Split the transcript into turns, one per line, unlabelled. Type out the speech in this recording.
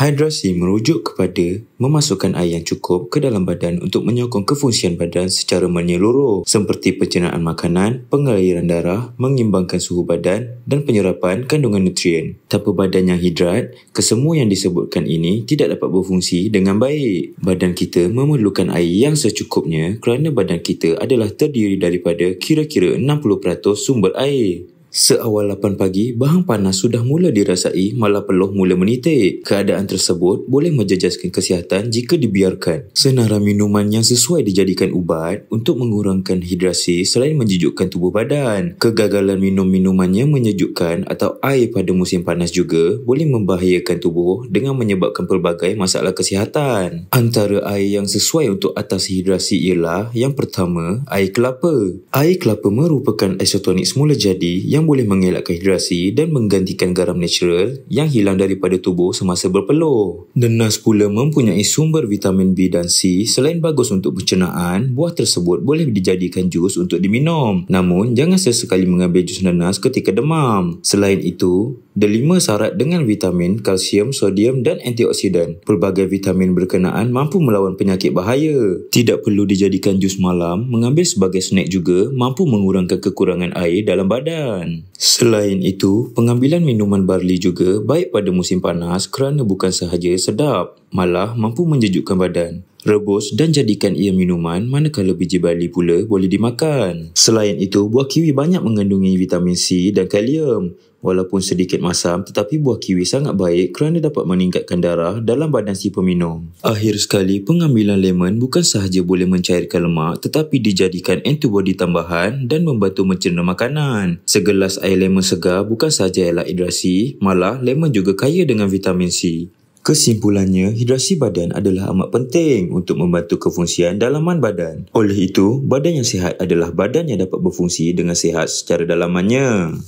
Hidrasi merujuk kepada memasukkan air yang cukup ke dalam badan untuk menyokong kefungsian badan secara menyeluruh seperti pencernaan makanan, pengaliran darah, mengimbangkan suhu badan dan penyerapan kandungan nutrien. Tanpa badan yang hidrat, kesemua yang disebutkan ini tidak dapat berfungsi dengan baik. Badan kita memerlukan air yang secukupnya kerana badan kita adalah terdiri daripada kira-kira 60% sumber air. Seawal 8 pagi, bahang panas sudah mula dirasai, malah peluh mula menitik. Keadaan tersebut boleh menjejaskan kesihatan jika dibiarkan. Senarai minuman yang sesuai dijadikan ubat untuk mengurangkan hidrasi selain menjejukkan tubuh badan. Kegagalan minum minuman yang menyejukkan atau air pada musim panas juga boleh membahayakan tubuh dengan menyebabkan pelbagai masalah kesihatan. Antara air yang sesuai untuk atasi hidrasi ialah yang pertama, air kelapa. Air kelapa merupakan isotonik semula jadi yang boleh mengelakkan hidrasi dan menggantikan garam natural yang hilang daripada tubuh semasa berpeluh. Nenas pula mempunyai sumber vitamin B dan C. Selain bagus untuk pencernaan, buah tersebut boleh dijadikan jus untuk diminum. Namun, jangan sesekali mengambil jus nenas ketika demam. Selain itu, delima syarat dengan vitamin, kalsium, sodium dan antioksidan. Pelbagai vitamin berkenaan mampu melawan penyakit bahaya. Tidak perlu dijadikan jus malam, mengambil sebagai snack juga mampu mengurangkan kekurangan air dalam badan. Selain itu, pengambilan minuman barley juga baik pada musim panas kerana bukan sahaja sedap, malah mampu menjejukkan badan. Rebus dan jadikan ia minuman, manakala biji barley pula boleh dimakan. Selain itu, buah kiwi banyak mengandungi vitamin C dan kalium. Walaupun sedikit masam, tetapi buah kiwi sangat baik kerana dapat meningkatkan darah dalam badan si peminum. Akhir sekali, pengambilan lemon bukan sahaja boleh mencairkan lemak tetapi dijadikan antibodi tambahan dan membantu mencerna makanan. Segelas air lemon segar bukan sahaja elak hidrasi, malah lemon juga kaya dengan vitamin C. Kesimpulannya, hidrasi badan adalah amat penting untuk membantu kefungsian dalaman badan. Oleh itu, badan yang sihat adalah badan yang dapat berfungsi dengan sihat secara dalamannya.